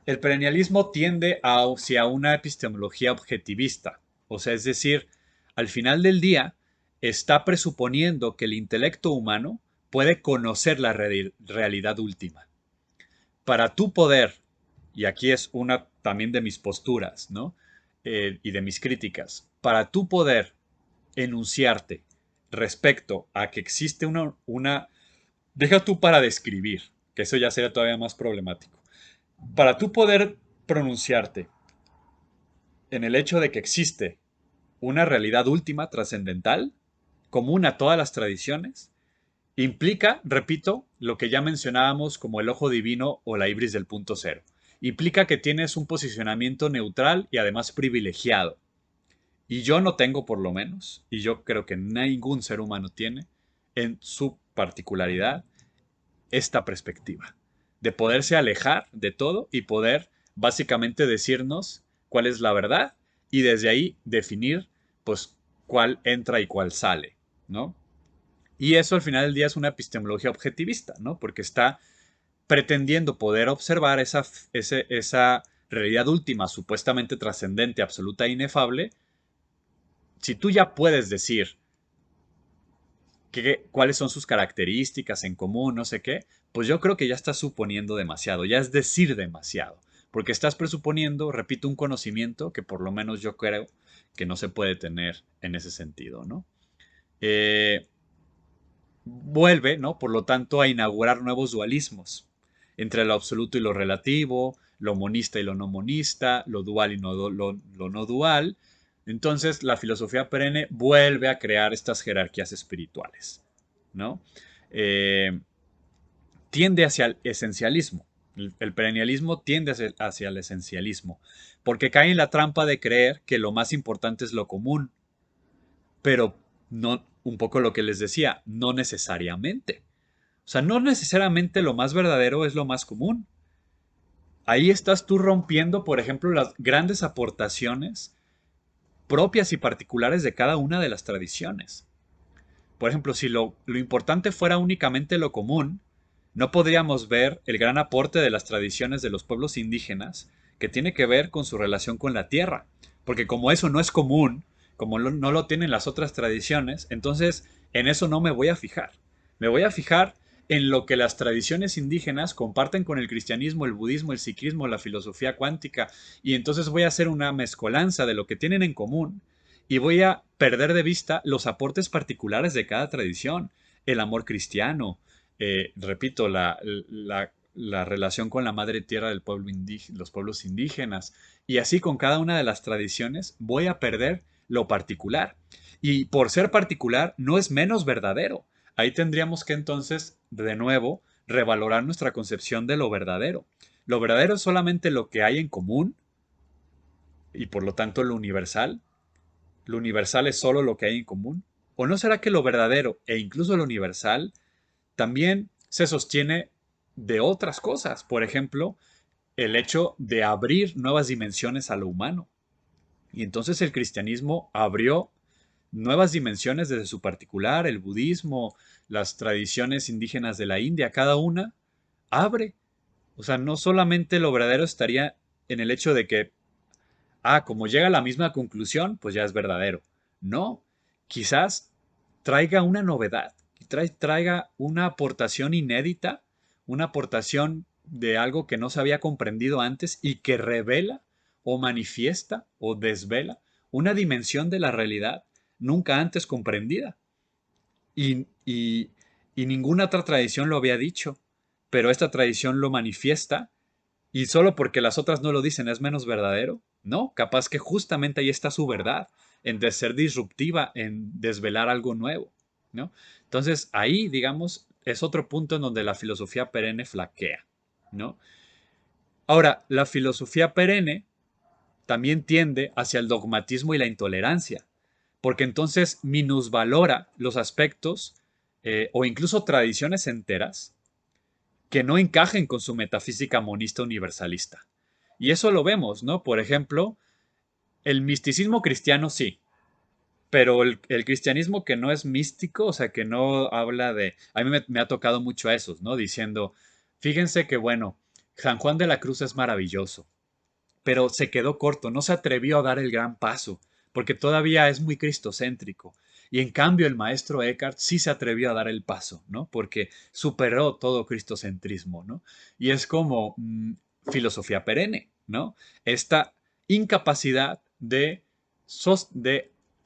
El perennialismo tiende hacia una epistemología objetivista, o sea, es decir, al final del día está presuponiendo que el intelecto humano puede conocer la realidad última. Para tu poder, y aquí es una también de mis posturas, ¿no? Y de mis críticas, para tu poder enunciarte respecto a que existe deja tú para describir, que eso ya sería todavía más problemático para tú poder pronunciarte en el hecho de que existe una realidad última, trascendental, común a todas las tradiciones, implica, repito, lo que ya mencionábamos como el ojo divino o la ibris del punto cero. Implica que tienes un posicionamiento neutral y además privilegiado. Y yo no tengo por lo menos, y yo creo que ningún ser humano tiene, en su particularidad, esta perspectiva, de poderse alejar de todo y poder básicamente decirnos cuál es la verdad y desde ahí definir pues cuál entra y cuál sale, ¿no? Y eso al final del día es una epistemología objetivista, ¿no? Porque está pretendiendo poder observar esa realidad última, supuestamente trascendente, absoluta e inefable. Si tú ya puedes decir cuáles son sus características en común, no sé qué, pues yo creo que ya estás suponiendo demasiado, ya es decir demasiado, porque estás presuponiendo, repito, un conocimiento que por lo menos yo creo que no se puede tener en ese sentido, ¿no? Eh, Vuelve, ¿no? Por lo tanto, a inaugurar nuevos dualismos entre lo absoluto y lo relativo, lo monista y lo no monista, lo dual y lo no dual. Entonces, la filosofía perenne vuelve a crear estas jerarquías espirituales, ¿no? Eh, Tiende hacia el esencialismo. El perennialismo tiende hacia el esencialismo, porque cae en la trampa de creer que lo más importante es lo común, pero no, un poco lo que les decía, no necesariamente. O sea, no necesariamente lo más verdadero es lo más común. Ahí estás tú rompiendo, por ejemplo, las grandes aportaciones propias y particulares de cada una de las tradiciones. Por ejemplo, si lo importante fuera únicamente lo común, no podríamos ver el gran aporte de las tradiciones de los pueblos indígenas que tiene que ver con su relación con la tierra. Porque como eso no es común, como no lo tienen las otras tradiciones, entonces en eso no me voy a fijar. Me voy a fijar en lo que las tradiciones indígenas comparten con el cristianismo, el budismo, el sikhismo, la filosofía cuántica, y entonces voy a hacer una mezcolanza de lo que tienen en común y voy a perder de vista los aportes particulares de cada tradición, el amor cristiano, repito, la relación con la madre tierra del pueblo los pueblos indígenas, y así con cada una de las tradiciones voy a perder lo particular. Y por ser particular no es menos verdadero. Ahí tendríamos que entonces, de nuevo, revalorar nuestra concepción de lo verdadero. Lo verdadero es solamente lo que hay en común y por lo tanto lo universal. ¿Lo universal es solo lo que hay en común? ¿O no será que lo verdadero e incluso lo universal también se sostiene de otras cosas? Por ejemplo, el hecho de abrir nuevas dimensiones a lo humano. Y entonces el cristianismo abrió nuevas dimensiones desde su particular, el budismo, las tradiciones indígenas de la India, cada una abre. O sea, no solamente lo verdadero estaría en el hecho de que como llega a la misma conclusión, pues ya es verdadero. No, quizás traiga una novedad, traiga una aportación inédita, una aportación de algo que no se había comprendido antes y que revela o manifiesta o desvela una dimensión de la realidad nunca antes comprendida. Y ninguna otra tradición lo había dicho, pero esta tradición lo manifiesta y solo porque las otras no lo dicen es menos verdadero. No, capaz que justamente ahí está su verdad, en de ser disruptiva, en desvelar algo nuevo, ¿no? Entonces ahí, digamos, es otro punto en donde la filosofía perenne flaquea, ¿no? Ahora, la filosofía perenne también tiende hacia el dogmatismo y la intolerancia, porque entonces minusvalora los aspectos o incluso tradiciones enteras que no encajen con su metafísica monista universalista. Y eso lo vemos, ¿no? Por ejemplo, el misticismo cristiano sí, pero el cristianismo que no es místico, o sea, que no habla de... A mí me ha tocado mucho a esos, ¿no? Diciendo, fíjense que, bueno, San Juan de la Cruz es maravilloso, pero se quedó corto, no se atrevió a dar el gran paso, porque todavía es muy cristocéntrico. Y en cambio el maestro Eckhart sí se atrevió a dar el paso, ¿no? Porque superó todo cristocentrismo, ¿no? Y es como filosofía perenne, ¿no? Esta incapacidad de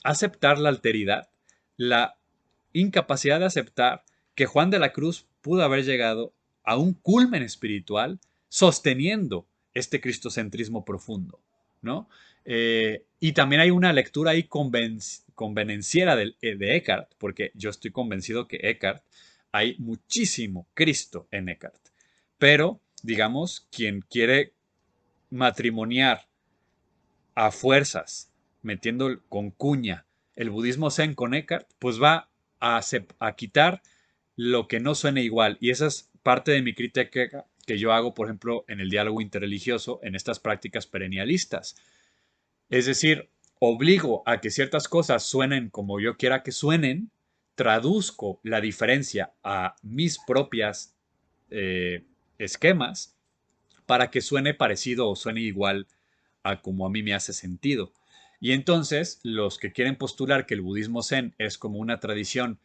aceptar la alteridad, la incapacidad de aceptar que Juan de la Cruz pudo haber llegado a un culmen espiritual sosteniendo este cristocentrismo profundo, ¿no? Y también hay una lectura ahí convenenciera de Eckhart, porque yo estoy convencido que Eckhart, hay muchísimo Cristo en Eckhart, pero digamos, quien quiere matrimoniar a fuerzas, metiendo con cuña el budismo zen con Eckhart, pues va a quitar lo que no suene igual. Y esa es parte de mi crítica que yo hago, por ejemplo, en el diálogo interreligioso, en estas prácticas perennialistas. Es decir, obligo a que ciertas cosas suenen como yo quiera que suenen, traduzco la diferencia a mis propias eh, esquemas para que suene parecido o suene igual a como a mí me hace sentido. Y entonces, los que quieren postular que el budismo zen es como una tradición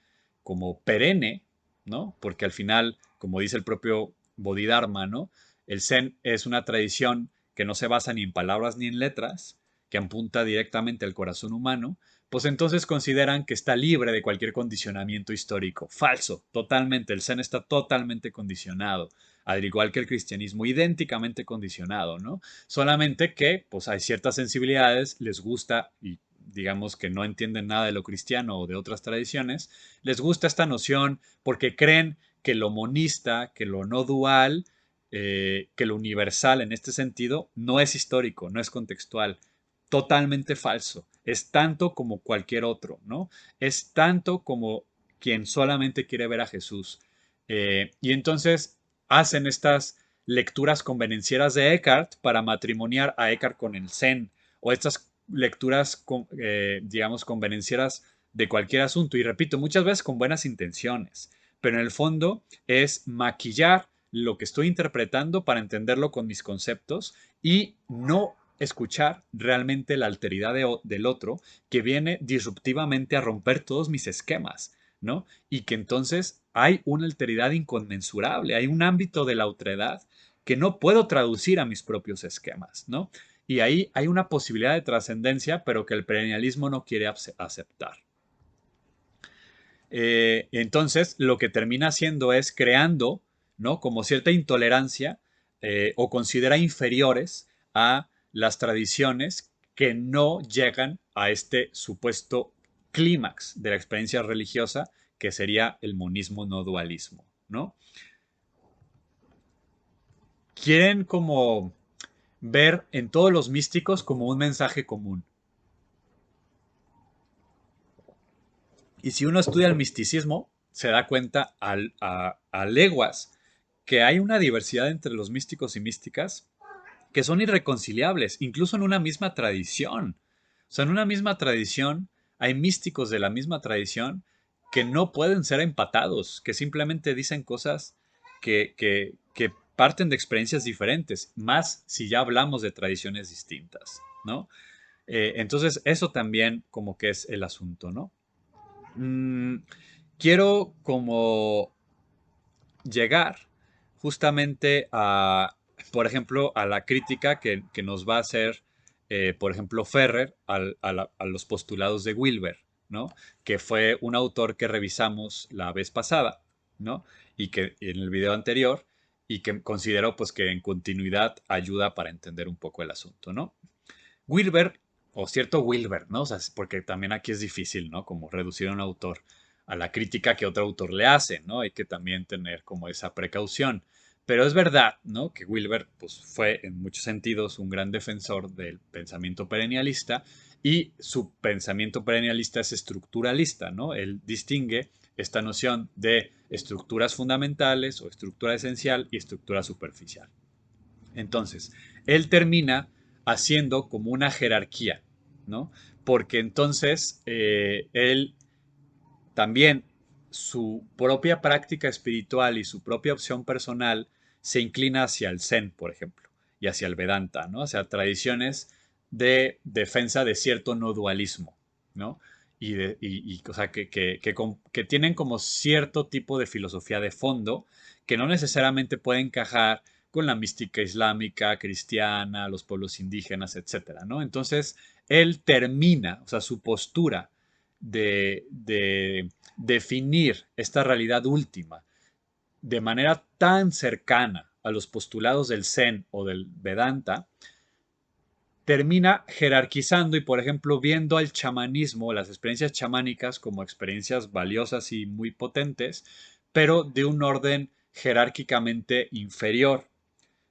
como perenne, ¿no? Porque al final, como dice el propio Bodhidharma, ¿no? El zen es una tradición que no se basa ni en palabras ni en letras, que apunta directamente al corazón humano, pues entonces consideran que está libre de cualquier condicionamiento histórico. Falso, totalmente. El zen está totalmente condicionado, al igual que el cristianismo, idénticamente condicionado, ¿no? Solamente que pues hay ciertas sensibilidades, les gusta y digamos que no entienden nada de lo cristiano o de otras tradiciones, les gusta esta noción porque creen que lo monista, que lo no dual, que lo universal en este sentido no es histórico, no es contextual. Totalmente falso. Es tanto como cualquier otro, ¿no? Es tanto como quien solamente quiere ver a Jesús. Y entonces hacen estas lecturas convenencieras de Eckhart para matrimoniar a Eckhart con el Zen, o estas lecturas, digamos, convenencieras de cualquier asunto. Y repito, muchas veces con buenas intenciones, pero en el fondo es maquillar lo que estoy interpretando para entenderlo con mis conceptos y no escuchar realmente la alteridad del otro que viene disruptivamente a romper todos mis esquemas, ¿no? Y que entonces hay una alteridad inconmensurable, hay un ámbito de la otredad que no puedo traducir a mis propios esquemas, ¿no? Y ahí hay una posibilidad de trascendencia, pero que el perennialismo no quiere aceptar. Entonces, lo que termina haciendo es creando, ¿no? Como cierta intolerancia o considera inferiores a las tradiciones que no llegan a este supuesto clímax de la experiencia religiosa, que sería el monismo no dualismo, ¿no? Quieren como ver en todos los místicos como un mensaje común. Y si uno estudia el misticismo, se da cuenta a leguas que hay una diversidad entre los místicos y místicas que son irreconciliables, incluso en una misma tradición. O sea, en una misma tradición hay místicos de la misma tradición que no pueden ser empatados, que simplemente dicen cosas que parten de experiencias diferentes, más si ya hablamos de tradiciones distintas, ¿no? Entonces, eso también como que es el asunto, ¿no? Mm, quiero como llegar justamente a, por ejemplo, a la crítica que nos va a hacer, por ejemplo, Ferrer a los postulados de Wilber, ¿no? Que fue un autor que revisamos la vez pasada, ¿no? Y que en el video anterior, y que considero pues que en continuidad ayuda para entender un poco el asunto, ¿no? Wilber, o cierto Wilber, ¿no? O sea, porque también aquí es difícil, ¿no? Como reducir a un autor a la crítica que otro autor le hace, ¿no? Hay que también tener como esa precaución. Pero es verdad, ¿no? Que Wilber pues, fue en muchos sentidos un gran defensor del pensamiento perennialista y su pensamiento perennialista es estructuralista, ¿no? Él distingue esta noción de estructuras fundamentales o estructura esencial y estructura superficial. Entonces, él termina haciendo como una jerarquía, ¿no? Porque entonces él también su propia práctica espiritual y su propia opción personal se inclina hacia el Zen, por ejemplo, y hacia el Vedanta, ¿no? Hacia tradiciones de defensa de cierto no dualismo, ¿no? O sea, que tienen como cierto tipo de filosofía de fondo que no necesariamente puede encajar con la mística islámica, cristiana, los pueblos indígenas, etcétera, ¿no? Entonces, él termina, o sea, su postura de definir esta realidad última de manera tan cercana a los postulados del Zen o del Vedanta, termina jerarquizando y, por ejemplo, viendo al chamanismo, las experiencias chamánicas como experiencias valiosas y muy potentes, pero de un orden jerárquicamente inferior.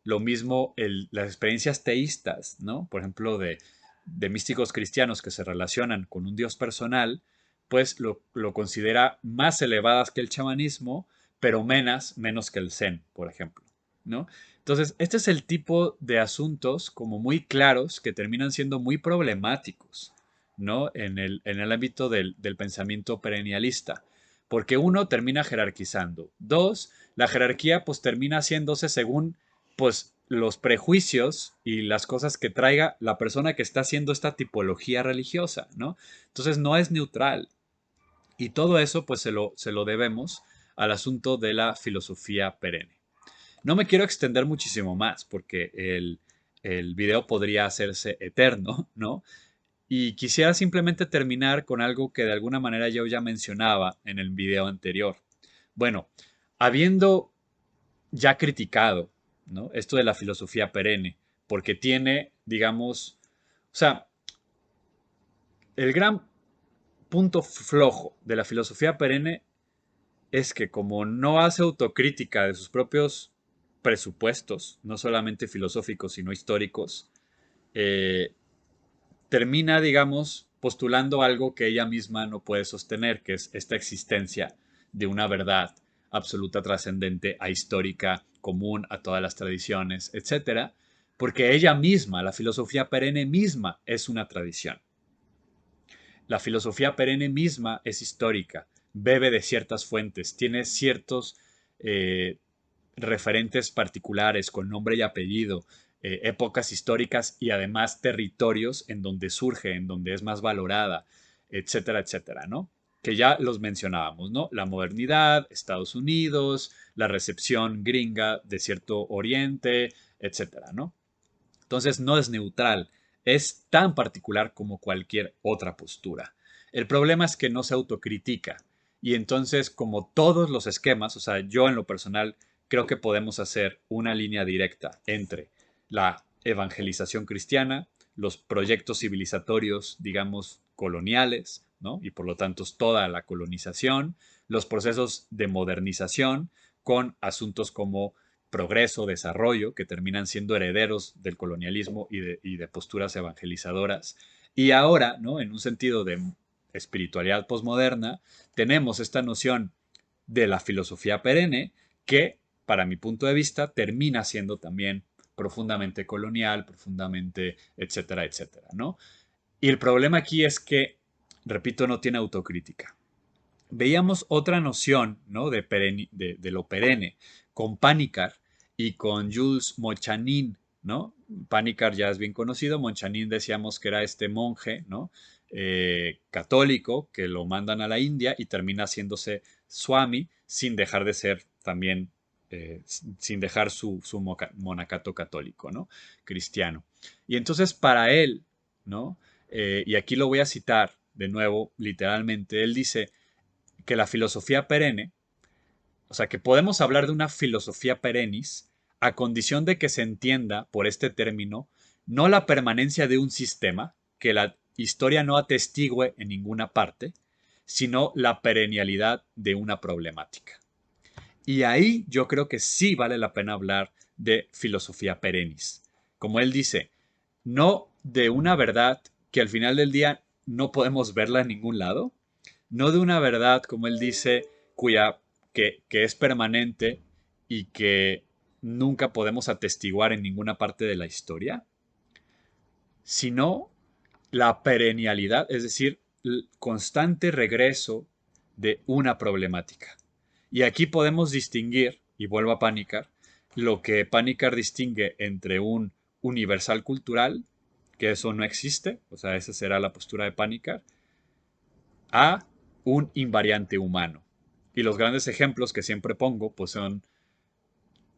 Lo mismo las experiencias teístas, ¿no? Por ejemplo, de místicos cristianos que se relacionan con un Dios personal, pues lo considera más elevadas que el chamanismo, pero menos que el Zen, por ejemplo, ¿no? Entonces, este es el tipo de asuntos como muy claros que terminan siendo muy problemáticos, ¿no? En el ámbito del pensamiento perennialista. Porque uno termina jerarquizando. Dos, la jerarquía pues termina haciéndose según pues los prejuicios y las cosas que traiga la persona que está haciendo esta tipología religiosa, ¿no? Entonces no es neutral. Y todo eso pues se lo debemos al asunto de la filosofía perenne. No me quiero extender muchísimo más porque el video podría hacerse eterno, ¿no? Y quisiera simplemente terminar con algo que de alguna manera yo ya mencionaba en el video anterior. Bueno, habiendo ya criticado, ¿no? Esto de la filosofía perenne, porque tiene, digamos, o sea, el gran punto flojo de la filosofía perenne es que como no hace autocrítica de sus propios presupuestos, no solamente filosóficos, sino históricos, eh, termina, digamos, postulando algo que ella misma no puede sostener, que es esta existencia de una verdad absoluta, trascendente, ahistórica, común a todas las tradiciones, etcétera, porque ella misma, la filosofía perenne misma, es una tradición. La filosofía perenne misma es histórica, bebe de ciertas fuentes, tiene ciertos eh, referentes particulares con nombre y apellido, épocas históricas y además territorios en donde surge, en donde es más valorada, etcétera, etcétera, ¿no? Que ya los mencionábamos, ¿no? La modernidad, Estados Unidos, la recepción gringa de cierto oriente, etcétera, ¿no? Entonces no es neutral, es tan particular como cualquier otra postura. El problema es que no se autocritica y entonces como todos los esquemas, o sea, yo en lo personal creo que podemos hacer una línea directa entre la evangelización cristiana, los proyectos civilizatorios, digamos, coloniales, ¿no? Y por lo tanto toda la colonización, los procesos de modernización con asuntos como progreso, desarrollo, que terminan siendo herederos del colonialismo y de posturas evangelizadoras. Y ahora, ¿no? En un sentido de espiritualidad posmoderna, tenemos esta noción de la filosofía perenne que, para mi punto de vista, termina siendo también profundamente colonial, profundamente, etcétera, etcétera, ¿no? Y el problema aquí es que, repito, no tiene autocrítica. Veíamos otra noción, ¿no? de lo perenne con Panikkar y con Jules Mochanin, ¿no? Panikkar ya es bien conocido, Mochanin decíamos que era este monje, ¿no? Católico que lo mandan a la India y termina haciéndose Swami sin dejar de ser también, sin dejar su monacato católico, ¿no? Cristiano. Y entonces para él, ¿no? Y aquí lo voy a citar de nuevo, literalmente, él dice que la filosofía perenne, o sea, que podemos hablar de una filosofía perennis a condición de que se entienda por este término no la permanencia de un sistema, que la historia no atestigue en ninguna parte, sino la perennialidad de una problemática. Y ahí yo creo que sí vale la pena hablar de filosofía perennis. Como él dice, no de una verdad que al final del día no podemos verla en ningún lado, no de una verdad, como él dice, que es permanente y que nunca podemos atestiguar en ninguna parte de la historia, sino la perennialidad, es decir, el constante regreso de una problemática. Y aquí podemos distinguir, y vuelvo a Panikkar, lo que Panikkar distingue entre un universal cultural, que eso no existe, o sea, esa será la postura de Panikkar, a un invariante humano. Y los grandes ejemplos que siempre pongo pues son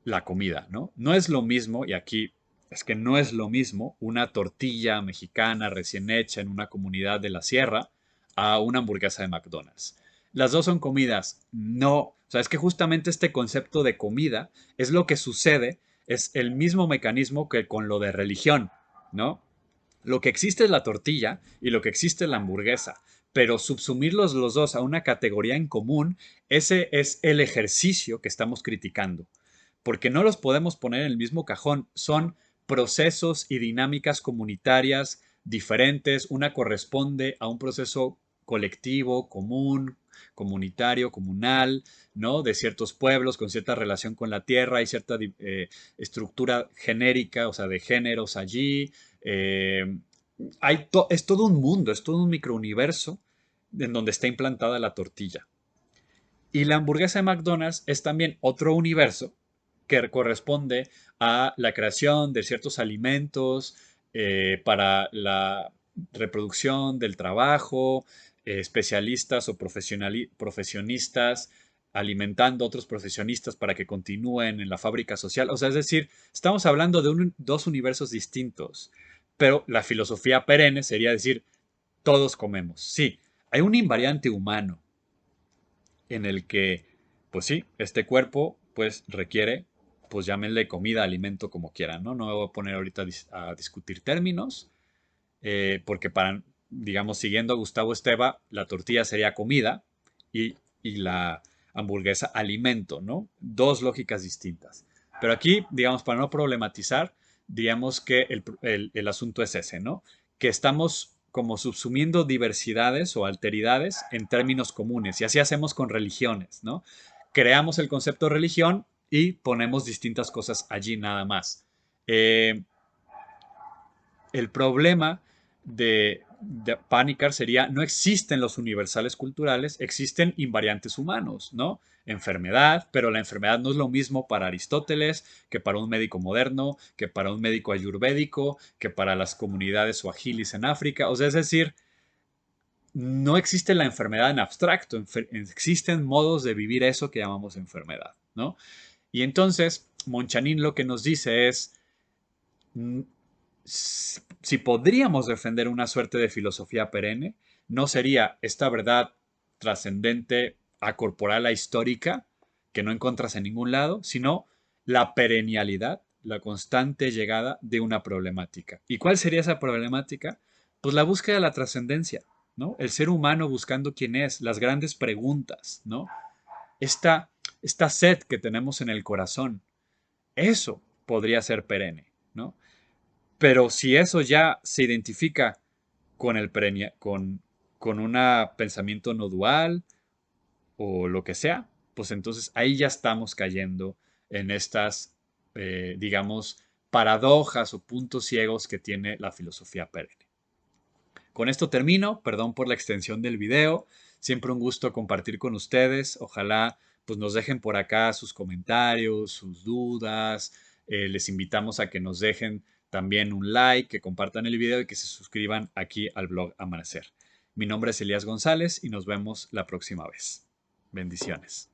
la comida, ¿no? No es lo mismo, y aquí es que no es lo mismo una tortilla mexicana recién hecha en una comunidad de la sierra a una hamburguesa de McDonald's. Las dos son comidas, no, o sea, es que justamente este concepto de comida es lo que sucede, es el mismo mecanismo que con lo de religión, ¿no? Lo que existe es la tortilla y lo que existe es la hamburguesa, pero subsumirlos los dos a una categoría en común, ese es el ejercicio que estamos criticando, porque no los podemos poner en el mismo cajón, son procesos y dinámicas comunitarias diferentes, una corresponde a un proceso colectivo, común, comunitario, comunal, ¿no? De ciertos pueblos con cierta relación con la tierra, hay cierta estructura genérica, o sea, de géneros allí, eh, es todo un mundo, es todo un microuniverso en donde está implantada la tortilla. Y la hamburguesa de McDonald's es también otro universo que corresponde a la creación de ciertos alimentos para la reproducción del trabajo, especialistas o profesionistas alimentando a otros profesionistas para que continúen en la fábrica social. O sea, es decir, estamos hablando de dos universos distintos, pero la filosofía perenne sería decir, todos comemos. Sí, hay un invariante humano en el que, pues sí, este cuerpo pues requiere, pues llámenle comida, alimento, como quieran, ¿no? No me voy a poner ahorita a discutir términos, porque para, digamos, siguiendo a Gustavo Esteva, la tortilla sería comida y la hamburguesa alimento, ¿no? Dos lógicas distintas. Pero aquí, digamos, para no problematizar, digamos que el asunto es ese, ¿no? Que estamos como subsumiendo diversidades o alteridades en términos comunes, y así hacemos con religiones, ¿no? creamos el concepto religión y ponemos distintas cosas allí nada más. El problema de Panikkar sería, no existen los universales culturales, existen invariantes humanos, ¿no? Enfermedad, pero la enfermedad no es lo mismo para Aristóteles que para un médico moderno, que para un médico ayurvédico, que para las comunidades suajilis en África. O sea, es decir, no existe la enfermedad en abstracto, existen modos de vivir eso que llamamos enfermedad, ¿no? Y entonces, Monchanin lo que nos dice es, si podríamos defender una suerte de filosofía perenne, no sería esta verdad trascendente, acorporal a histórica, que no encuentras en ningún lado, sino la perennialidad, la constante llegada de una problemática. ¿Y cuál sería esa problemática? Pues la búsqueda de la trascendencia, ¿no? El ser humano buscando quién es, las grandes preguntas, ¿no? Esta, esta sed que tenemos en el corazón, eso podría ser perenne, ¿no? Pero si eso ya se identifica con con un pensamiento no dual o lo que sea, pues entonces ahí ya estamos cayendo en estas, digamos, paradojas o puntos ciegos que tiene la filosofía perenne. Con esto termino, perdón por la extensión del video, siempre un gusto compartir con ustedes, ojalá pues nos dejen por acá sus comentarios, sus dudas, les invitamos a que nos dejen también un like, que compartan el video y que se suscriban aquí al blog Amanecer. Mi nombre es Elías González y nos vemos la próxima vez. Bendiciones.